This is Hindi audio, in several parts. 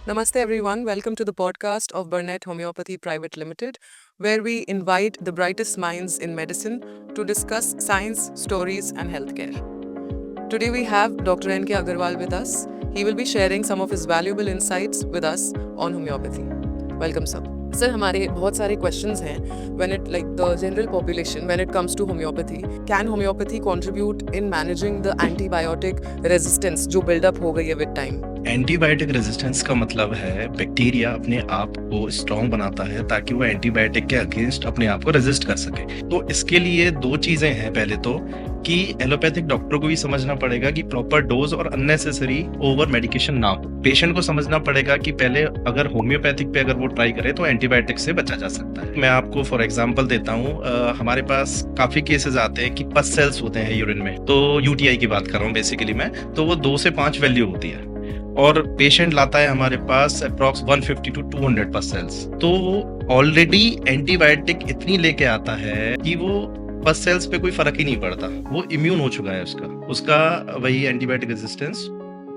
Namaste, everyone. Welcome to the podcast of Burnett Homeopathy Private Limited, where we invite the brightest minds in medicine to discuss science, stories, and healthcare. Today, we have Dr. N.K. Agarwal with us. He will be sharing some of his valuable insights with us on homeopathy. Welcome, sir. Sir हमारे बहुत सारे क्वेश्चंस हैं when it like the general population when it comes to homeopathy can homeopathy contribute in managing the antibiotic resistance जो बिल्डअप हो गई है विद टाइम। एंटीबायोटिक रेजिस्टेंस का मतलब है बैक्टीरिया अपने आप को स्ट्रॉन्ग बनाता है ताकि वो एंटीबायोटिक के अगेंस्ट अपने आप को रेजिस्ट कर सके। तो इसके लिए दो चीजें हैं। पहले तो कि एलोपैथिक डॉक्टर को भी समझना पड़ेगा कि प्रॉपर डोज और अननेसेसरी ओवर मेडिकेशन ना हो। पेशेंट को समझना पड़ेगा कि पहले अगर होम्योपैथिक पे अगर वो ट्राई करे तो एंटीबायोटिक से बचा जा सकता है। मैं आपको फॉर एग्जांपल देता हूँ, हमारे पास काफी केसेस आते हैं कि पस सेल्स होते हैं यूरिन में, तो यूटीआई की बात कर रहा हूँ बेसिकली मैं, तो वो 2 से 5 वैल्यू होती है और पेशेंट लाता है हमारे पास अप्रॉक्स 150 to 200 पस सेल्स। तो ऑलरेडी एंटीबायोटिक इतनी लेके आता है कि वो पस सेल्स पे कोई फर्क ही नहीं पड़ता, वो इम्यून हो चुका है, उसका वही एंटीबायोटिक रेजिस्टेंस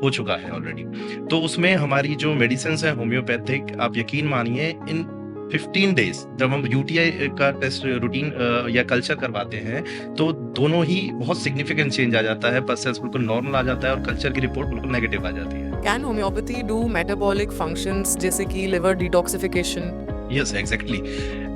हो चुका है ऑलरेडी। तो उसमें हमारी जो मेडिसिन है होम्योपैथिक, आप यकीन मानिए इन 15 डेज जब हम यूटीआई का टेस्ट रूटीन या कल्चर करवाते हैं तो दोनों ही बहुत सिग्निफिकेंट चेंज आ जाता है। पस सेल्स बिल्कुल नॉर्मल आ जाता है और कल्चर की रिपोर्ट बिल्कुल नेगेटिव आ जाती है। Can homeopathy do metabolic functions जैसे कि liver detoxification? Yes, exactly.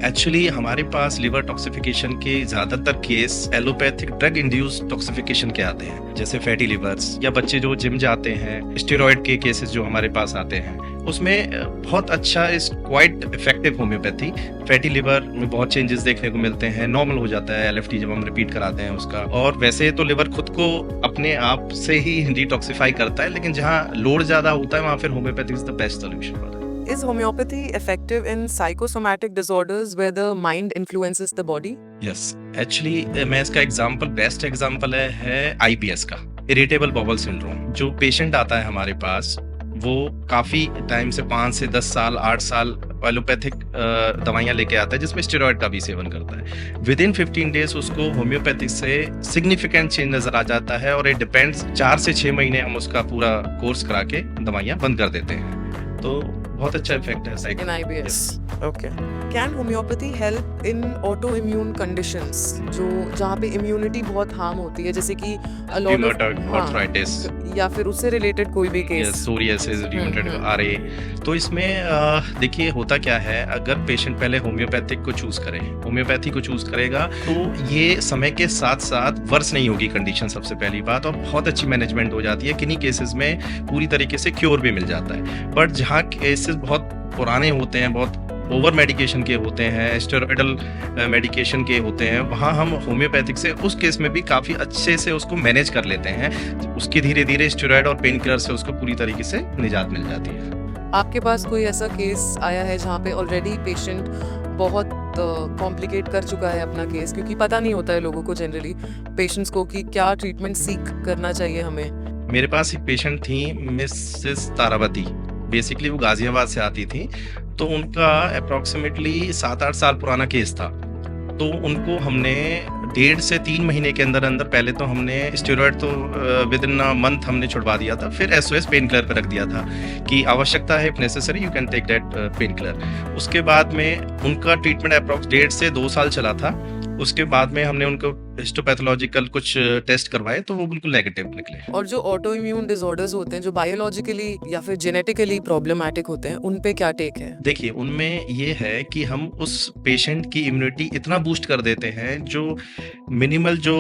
Actually हमारे पास लिवर टॉक्सिफिकेशन के ज्यादातर केस एलोपैथिक ड्रग इंड्यूस्ड टॉक्सिफिकेशन के आते हैं, जैसे फैटी लिवर्स या बच्चे जो जिम जाते हैं, स्टेरॉइड के केसेस जो हमारे पास आते हैं, उसमें बहुत अच्छा is quite effective homeopathy. Fatty liver में बहुत चेंजेस देखने को मिलते हैं, नॉर्मल हो जाता है एलएफटी जब हम रिपीट कराते हैं उसका। और वैसे तो लिवर खुद को अपने आप से ही डिटॉक्सिफाई करता है, लेकिन जहाँ लोड ज्यादा होता है वहाँ फिर homeopathy is the best solution for that. Is homeopathy effective in psychosomatic disorders where the mind influences the body? Yes, actually मैं इसका बेस्ट एग्जांपल है आईबीएस का, इरिटेबल बाउल सिंड्रोम। जो पेशेंट आता है हमारे पास वो काफी टाइम से 5 से 10 साल 8 साल एलोपैथिक दवाइयां लेके आता है जिसमें स्टेरॉइड का भी सेवन करता है। विद इन 15 डेज उसको होम्योपैथिक से सिग्निफिकेंट चेंज नजर आ जाता है और इट डिपेंड्स 4 से 6 महीने हम उसका पूरा कोर्स करा के दवाइयां बंद कर देते हैं। तो बहुत अच्छा इफेक्ट है in IBS. Okay. Can homeopathy help in autoimmune conditions जो जहाँ पे immunity बहुत हार्म होती है, जैसे कि a lot of Rheumatoid arthritis या फिर उससे रिलेटेड कोई भी केस? Psoriasis, rheumatoid RA. तो इसमें देखिए होता क्या है, अगर पेशेंट पहले होम्योपैथिक को चूज करे, होम्योपैथी को चूज करेगा तो ये समय के साथ साथ वर्स नहीं होगी कंडीशन, सबसे पहली बात, और बहुत अच्छी मैनेजमेंट हो जाती है। किन्हीं केसेस में पूरी तरीके से क्योर भी मिल जाता है। बट जहाँ केसेस बहुत पुराने होते हैं, बहुत ओवर मेडिकेशन के होते हैं, स्टेरॉइडल मेडिकेशन के होते हैं, वहाँ हम होम्योपैथिक से उस केस में भी काफ़ी अच्छे से उसको मैनेज कर लेते हैं। उसकी धीरे धीरे स्टेरॉइड और पेन किलर से उसको पूरी तरीके से निजात मिल जाती है। आपके पास कोई ऐसा केस आया है जहाँ पे ऑलरेडी पेशेंट बहुत कॉम्प्लिकेट कर चुका है अपना केस, क्योंकि पता नहीं होता है लोगों को जनरली पेशेंट्स को कि क्या ट्रीटमेंट सीख करना चाहिए हमें? मेरे पास एक पेशेंट थी मिसेस तारावती, बेसिकली वो गाजियाबाद से आती थी। तो उनका अप्रॉक्सीमेटली 7-8 साल पुराना केस था। तो उनको हमने 1.5 से 3 महीने के अंदर पहले तो हमने स्टेरॉइड तो विद इन अ मंथ हमने छुड़वा दिया था, फिर एसओएस पेन किलर पर रख दिया था कि आवश्यकता है, if necessary you can take that painkiller. उसके बाद में उनका ट्रीटमेंट अप्रॉक्स 1.5 से 2 साल चला था। उसके बाद में हमने उनको हिस्टोपैथोलॉजिकल कुछ टेस्ट करवाए तो वो बिल्कुल नेगेटिव निकले। और जो ऑटो इम्यून डिसऑर्डर्स होते हैं जो बायोलॉजिकली या फिर जेनेटिकली प्रॉब्लमैटिक होते हैं, उन पे क्या टेक है? देखिए उनमें ये है कि हम उस पेशेंट की इम्यूनिटी इतना बूस्ट कर देते हैं, जो मिनिमल जो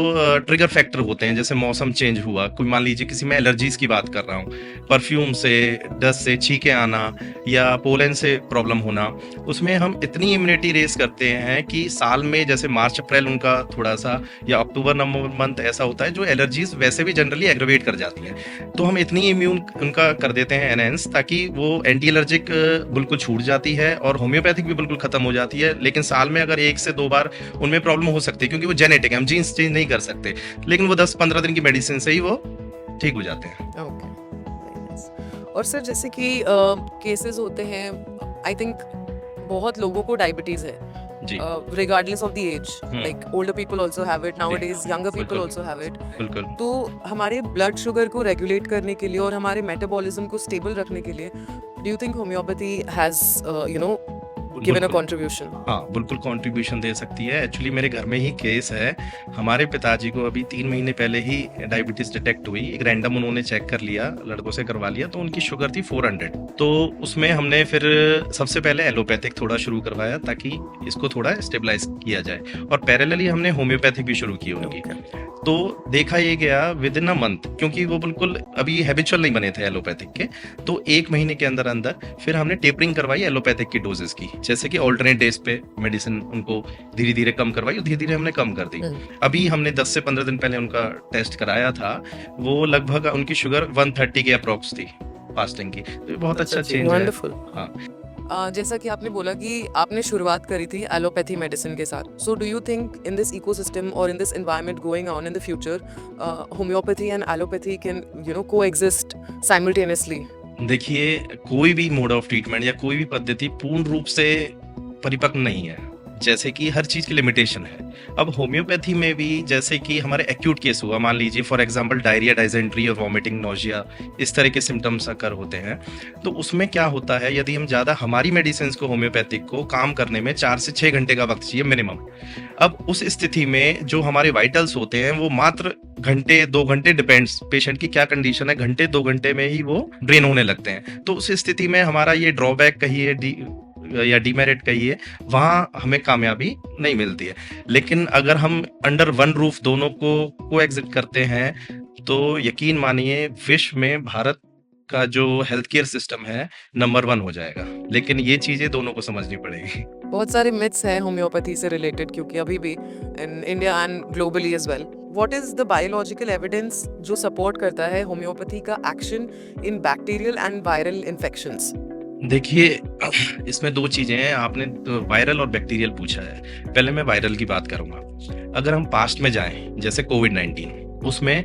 ट्रिगर फैक्टर होते हैं, जैसे मौसम चेंज हुआ, कोई मान लीजिए किसी में एलर्जीज की बात कर रहा हूँ, परफ्यूम से, डस्ट से छींके आना या पोलन से प्रॉब्लम होना, उसमें हम इतनी इम्यूनिटी रेस करते हैं कि साल में जैसे मार्च अप्रैल उनका थोड़ा सा या अक्टूबर नवंबर मंथ ऐसा होता है जो एलर्जीज वैसे भी जनरली एग्रवेट कर जाती हैं। तो हम इतनी इम्यून उनका कर देते हैं एनहेंस, ताकि वो एंटी एलर्जिक बिल्कुल छूट जाती है और होम्योपैथिक भी बिल्कुल खत्म हो जाती है। लेकिन साल में अगर 1 से 2 बार उनमें प्रॉब्लम हो सकती है, क्योंकि वो जेनेटिक है, हम जीन्स चेंज नहीं कर सकते, लेकिन वो 10-15 दिन की मेडिसिन से ही वो ठीक हो जाते हैं। Okay. Very nice. और सर जैसे कि केसेस होते हैं, आई थिंक बहुत लोगों को डायबिटीज है, जी। regardless of the age. Hmm. Like older people also have it nowadays, younger people बिल्कुल, also have it. बिल्कुल। तो हमारे ब्लड शुगर को रेगुलेट करने के लिए और हमारे मेटाबॉलिज्म को स्टेबल रखने के लिए do you think homeopathy has given a बिल्कुल। कंट्रीब्यूशन? हाँ, बिल्कुल कंट्रीब्यूशन दे सकती है। एक्चुअली मेरे घर में ही केस है। हमारे पिताजी को अभी 3 महीने पहले ही डायबिटीज़ डिटेक्ट हुई। एक रैंडम उन्होंने चेक कर लिया, लड़कों से करवा लिया, तो उनकी शुगर थी 400। तो उसमें हमने फिर सबसे पहले एलोपैथिक थोड़ा शुरू करवाया ताकि इसको थोड़ा स्टेबलाइज़ किया जाए और पैरेलली हमने होम्योपैथिक भी शुरू की उनकी। तो देखा ये गया विदिन अ मंथ, क्योंकि वो बिल्कुल अभी हैबिचुअल नहीं बने थे एलोपैथिक के, तो 1 महीने के अंदर फिर हमने टेपरिंग करवाई एलोपैथिक की डोजेस की, जैसे कि ऑल्टरनेट डेज पे मेडिसिन उनको धीरे धीरे कम करवाई और धीरे धीरे हमने कम कर दी। अभी हमने 10 से 15 दिन पहले उनका टेस्ट कराया था, वो लगभग उनकी शुगर 130 के अप्रोक्स थी फास्टिंग की। तो ये बहुत अच्छा चेंज है। वंडरफुल। हाँ। जैसा कि आपने बोला कि आपने शुरुआत करी थी एलोपैथी मेडिसिन के साथ, so do you think in this ecosystem और in this environment going on in the future homeopathy and allopathy can coexist simultaneously? देखिए, कोई भी मोड ऑफ ट्रीटमेंट या कोई भी पद्धति पूर्ण रूप से परिपक्व नहीं है, जैसे कि हर चीज़ की लिमिटेशन है। अब होम्योपैथी में भी जैसे कि हमारे एक्यूट केस हुआ, मान लीजिए फॉर एग्जांपल डायरिया, डाइसेंट्री और वॉमिटिंग, नोजिया, इस तरह के सिम्टम्स अकर होते हैं, तो उसमें क्या होता है, यदि हम ज़्यादा हमारी मेडिसिन को होम्योपैथिक को काम करने में 4 से 6 घंटे का वक्त चाहिए मिनिमम। अब उस स्थिति में जो हमारे वाइटल्स होते हैं वो मात्र घंटे 2 घंटे, डिपेंड्स पेशेंट की क्या कंडीशन है, घंटे 2 घंटे में ही वो ड्रेन होने लगते हैं। तो उस स्थिति में हमारा ये ड्रॉबैक कहिए या डीमेरिट कहिए, वहाँ हमें कामयाबी नहीं मिलती है। लेकिन अगर हम अंडर वन रूफ दोनों को कोएग्जिस्ट करते हैं, तो यकीन मानिए विश्व में भारत का जो हेल्थ केयर सिस्टम है नंबर 1 हो जाएगा। लेकिन ये चीज़ें दोनों को समझनी पड़ेगी। बहुत सारे मिथ्स हैं होम्योपैथी से रिलेटेड, क्योंकि अभी भी in India and globally as well. What is the biological evidence जो सपोर्ट करता है होम्योपैथी का action in bacterial and viral infections? देखिए, इसमें 2 चीज़ें हैं। आपने तो वायरल और बैक्टीरियल पूछा है। पहले मैं वायरल की बात करूँगा। अगर हम पास्ट में जाएँ, जैसे कोविड-19, उसमें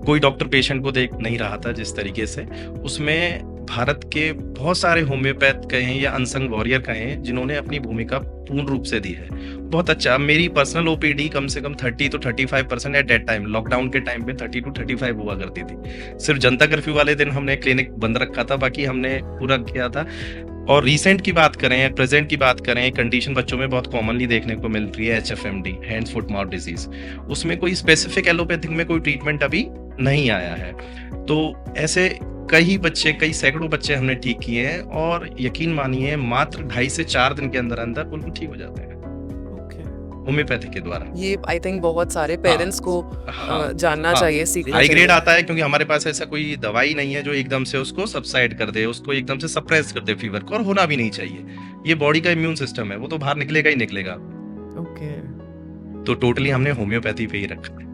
कोई डॉक्टर पेशेंट को देख नहीं रहा था जिस तरीके से, उसमें भारत के बहुत सारे होम्योपैथ कहें या अनसंग वॉरियर कहें, जिन्होंने अपनी भूमिका पूर्ण रूप से दी है। बहुत अच्छा, मेरी पर्सनल ओपीडी कम से कम 30 to 35% at that time, lockdown के टाइम पे 30 to 35 हुआ करती थी। सिर्फ जनता कर्फ्यू वाले दिन हमने क्लिनिक बंद रखा था, बाकी हमने पूरा किया था। और रिसेंट की बात करें, प्रेजेंट की बात करें, कंडीशन बच्चों में बहुत कॉमनली देखने को मिल रही है, HFMD, hands foot mouth disease. उसमें कोई स्पेसिफिक एलोपैथिक में कोई ट्रीटमेंट अभी नहीं आया है। तो ऐसे कई बच्चे, कई सैकड़ों बच्चे हमने ठीक किए हैं और यकीन मानिए मात्र 2.5 से 4 दिन के अंदर बिल्कुल ठीक हो जाते हैं होम्योपैथी के द्वारा। ये आई थिंक बहुत सारे पेरेंट्स को हाँ, जानना हाँ, चाहिए, सीखना हाई ग्रेड चाहिए। आता है, क्योंकि हमारे पास ऐसा कोई दवाई नहीं है जो एकदम से उसको सबसाइड कर दे, उसको एकदम से सप्रेस कर दे फीवर को, और होना भी नहीं चाहिए। ये बॉडी का इम्यून सिस्टम है, वो तो बाहर निकलेगा ही निकलेगा। ओके, तो टोटली हमने होम्योपैथी पे ही रखा है।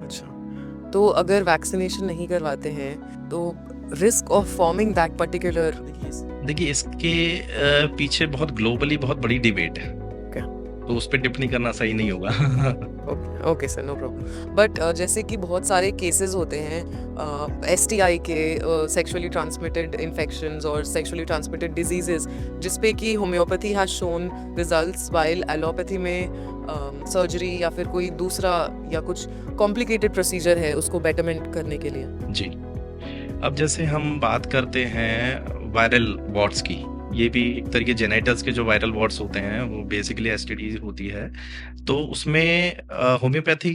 अच्छा। तो अगर वैक्सीनेशन नहीं करवाते हैं तो risk of forming that particular? देखिए, इसके पीछे बहुत ग्लोबली बहुत बड़ी डिबेट है, तो उस पर टिप्पणी करना सही नहीं होगा। Okay sir, no problem. But जैसे कि बहुत सारे केसेस होते हैं STI के, सेक्सुअली ट्रांसमिटेड इन्फेक्शंस और सेक्सुअली ट्रांसमिटेड डिजीजेस, जिसपे कि homeopathy has shown results, while allopathy में सर्जरी या फिर कोई दूसरा या कुछ कॉम्प्लिकेटेड प्रोसीजर है उसको बेटरमेंट करने के लिए। जी, अब जैसे हम बात करते हैं वायरल वॉर्ड्स की, ये भी एक तरीके जेनेटल्स के जो वायरल वॉर्ड्स होते हैं वो बेसिकली एसटीडी होती है, तो उसमें होम्योपैथी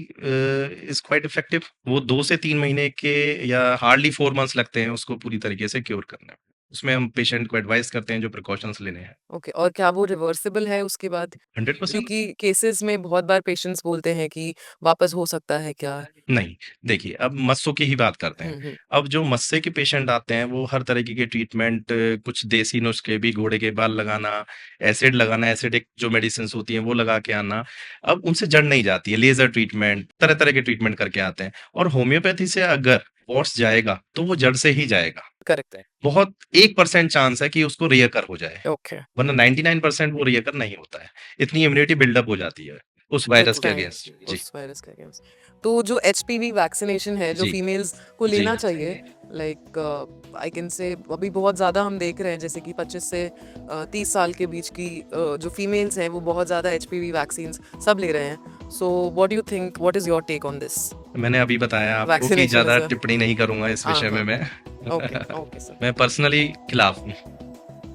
इज क्वाइट इफेक्टिव। वो 2 से 3 महीने के या हार्डली 4 मंथ्स लगते हैं उसको पूरी तरीके से क्योर करने में। उसमें हम पेशेंट को एडवाइस करते हैं जो प्रिकॉशंस लेने हैं। ओके, और क्या वो रिवर्सिबल है उसके बाद? 100% क्योंकि केसेस में बहुत बार पेशेंट्स बोलते हैं कि वापस हो सकता है क्या? नहीं। देखिए, अब मस्सों की ही बात करते हैं। अब जो मस्से के पेशेंट आते हैं वो हर तरीके के ट्रीटमेंट, कुछ देसी नुस्खे भी, घोड़े के बाल लगाना, एसिड लगाना, एसिडिक जो मेडिसिन्स होती हैं वो लगा के आना, अब उनसे जड़ नहीं जाती है। लेजर ट्रीटमेंट, तरह-तरह के ट्रीटमेंट करके आते हैं, और होम्योपैथी से अगर वॉर्ड्स जाएगा तो वो जड़ से ही जाएगा। करेक्ट है। बहुत 1% चांस है कि उसको रियकर हो जाए, ओके, वरना 99% वो रियकर नहीं होता है। इतनी इम्यूनिटी बिल्डअप हो जाती है उस वायरस के Withstand अगेंस्ट। जी, उस वायरस के अगेंस्ट। तो जो एचपीवी वैक्सीनेशन है जो जी, फीमेल्स को जी, लेना चाहिए, लाइक आई कैन से अभी बहुत ज़्यादा हम देख रहे हैं जैसे कि 25 से 30 साल के बीच की जो फीमेल्स हैं वो बहुत ज़्यादा एचपीवी वैक्सीन्स सब ले रहे हैं। So what do you think, what is your take on this मैंने अभी बताया आपको कि वैक्सीनेशन ज़्यादा इज अ टिप्पणी नहीं करूँगा इस हाँ विषय में हाँ मैं। ओके ओके सर मैं पर्सनली खिलाफ हूँ।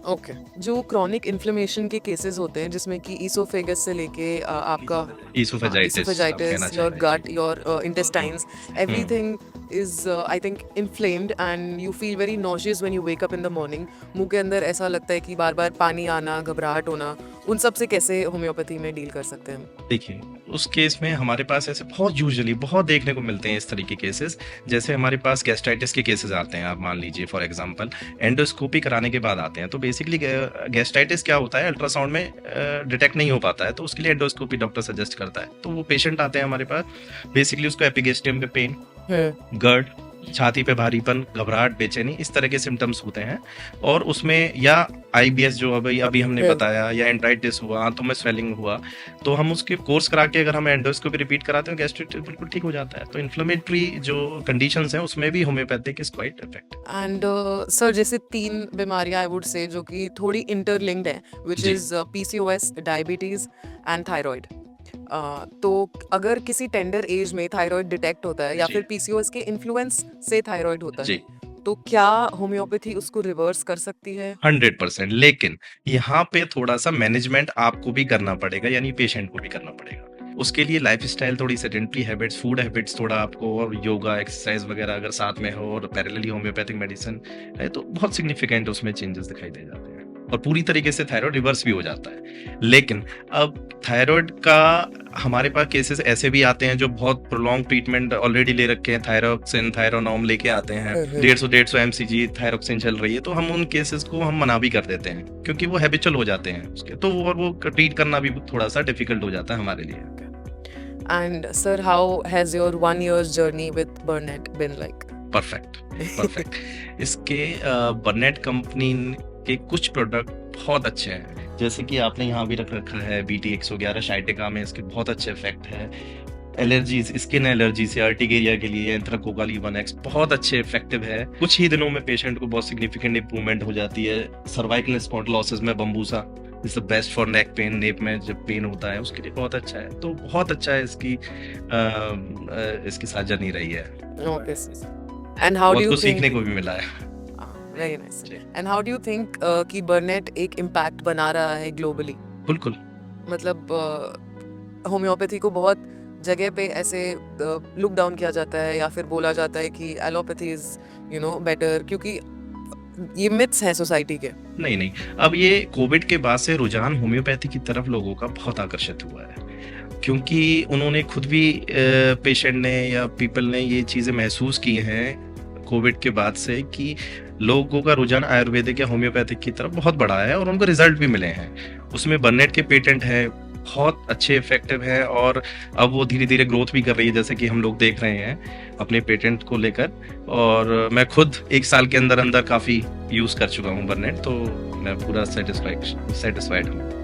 ओके। जो क्रॉनिक इन्फ्लेमेशन के केसेस होते हैं जिसमें कि ईसोफेगस से लेके आपका हाँ ईसोफेजाइटिस आप कहना ईसोफेजाइटिस, चाह योर रहे हैं। गट, योर इंटेस्टाइन्स, जी। Everything is I think inflamed and you feel very nauseous when you wake up in the morning. मुंह के अंदर ऐसा लगता है कि बार बार पानी आना, घबराहट होना, उन सब से कैसे होम्योपैथी में डील कर सकते हैं हम? देखिए, उस केस में हमारे पास ऐसे बहुत यूजुअली बहुत देखने को मिलते हैं इस तरह के केसेस। जैसे हमारे पास गैस्ट्राइटिस के केसेस आते हैं, आप मान लीजिए फॉर एग्जांपल एंडोस्कोपी कराने के बाद आते हैं। तो बेसिकली गैस्ट्राइटिस क्या होता है, अल्ट्रासाउंड में डिटेक्ट नहीं हो पाता है, तो उसके लिए एंडोस्कोपी डॉक्टर सजेस्ट करता है। तो वो पेशेंट आते हैं हमारे पास, बेसिकली उसको एपिगेस्ट्रियम पे पेन, गर्ड, छाती पे भारीपन, घबराहट, बेचैनी, इस तरह के सिम्टम्स होते हैं। और उसमें या आईबीएस जो अभी अभी हमने हम्म। बताया, या एंड्राइटिस हुआ, आंतों में स्वेलिंग हुआ, तो हम उसके कोर्स करा के अगर हम एंडोस्कोपी रिपीट कराते हैं, गैस्ट्राइटिस बिल्कुल ठीक हो जाता है। तो इन्फ्लेमेटरी जो कंडीशंस हैं उसमें भी homeopathic is quite effective. And sir जैसे 3 बीमारियां आई वुड से जो कि थोड़ी इंटरलिंक्ड है, विच जी। Is PCOS, diabetes and thyroid. तो अगर किसी टेंडर एज में थायराइड डिटेक्ट होता है या जी। फिर पीसीओएस के इन्फ्लुएंस से थायराइड होता है, जी, तो क्या होम्योपैथी उसको रिवर्स कर सकती है? 100%। लेकिन यहाँ पे थोड़ा सा मैनेजमेंट आपको भी करना पड़ेगा, यानी पेशेंट को भी करना पड़ेगा। उसके लिए लाइफस्टाइल, थोड़ी सेडेंटरी हैबिट्स, फूड हैबिट्स थोड़ा आपको, और योगा, एक्सरसाइज वगैरह अगर साथ में हो और पैरेलली होम्योपैथिक मेडिसिन है, तो बहुत सिग्निफिकेंट उसमें चेंजेस दिखाई दे जाते हैं और पूरी तरीके से थायराइड रिवर्स भी हो जाता है। लेकिन अब थायराइड का हमारे पास केसेस ऐसे भी आते हैं जो बहुत प्रोलॉन्ग ट्रीटमेंट ऑलरेडी ले रखे हैं, थायरोक्सिन, थायरोनॉर्म लेके आते हैं, 150 एमसीजी थायरोक्सिन चल रही है, तो हम उन केसेस को हम मना भी कर देते हैं क्योंकि वो हैबिचुअल हो जाते हैं उसके, तो और वो ट्रीट करना भी थोड़ा सा डिफिकल्ट हो जाता है हमारे लिए। And sir, how has your 1 year's journey with Burnett been like? Perfect, perfect. इसके बर्नेट कंपनी के कुछ प्रोडक्ट बहुत अच्छे हैं, जैसे कि आपने यहाँ भी रख रखा है BT111 शाइटिका में, इसके बहुत अच्छे इफेक्ट है। एलर्जीज, स्किन एलर्जी से अर्टिकेरिया के लिए एंथ्राकोकाल E1X बहुत अच्छे इफेक्टिव है। कुछ ही दिनों में पेशेंट को बहुत सिग्निफिकेंट इंप्रूवमेंट हो जाती है। सर्वाइकल स्पॉन्डिलोसिस में Bambusa is the best for neck pain, nape में जब पेन होता है उसके लिए बहुत अच्छा है। तो बहुत अच्छा है इसकी साथ जर्नी रही है, Okay, sir. And how do बहुत you कुछ think? सीखने को भी मिला है। Very nice. जी। And how do you think कि Burnett एक इम्पैक्ट बना रहा है ग्लोबली? बिल्कुल। मतलब होम्योपैथी को बहुत जगह पे ऐसे लुक डाउन किया जाता है या फिर बोला जाता है कि एलोपैथी इज बेटर, क्योंकि ये मिथ्स हैं सोसाइटी के। नहीं नहीं, अब ये कोविड के बाद से रुझान होम्योपैथी की तरफ लोगों का बहुत आकर्षित हुआ है, क्योंकि उन्होंने खुद भी पेशेंट ने या पीपल ने ये चीज़ें महसूस की हैं कोविड के बाद से कि लोगों का रुझान आयुर्वेदिक या होम्योपैथिक की तरफ बहुत बढ़ा है और उनको रिजल्ट भी मिले हैं। उसमें बर्नेट के पेटेंट हैं, बहुत अच्छे इफेक्टिव हैं, और अब वो धीरे धीरे ग्रोथ भी कर रही है, जैसे कि हम लोग देख रहे हैं अपने पेटेंट को लेकर। और मैं खुद 1 साल के अंदर अंदर काफ़ी यूज़ कर चुका हूँ बर्नेट, तो मैं पूरा सेटिस्फाइड हूँ।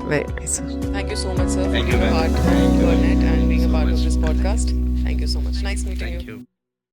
Very nice, sir. Thank you so much, sir, for Thank you, being a ma'am. part Thank of you. Burnett and being a So part of much. this podcast. Thank you so much. Nice meeting you. Thank you.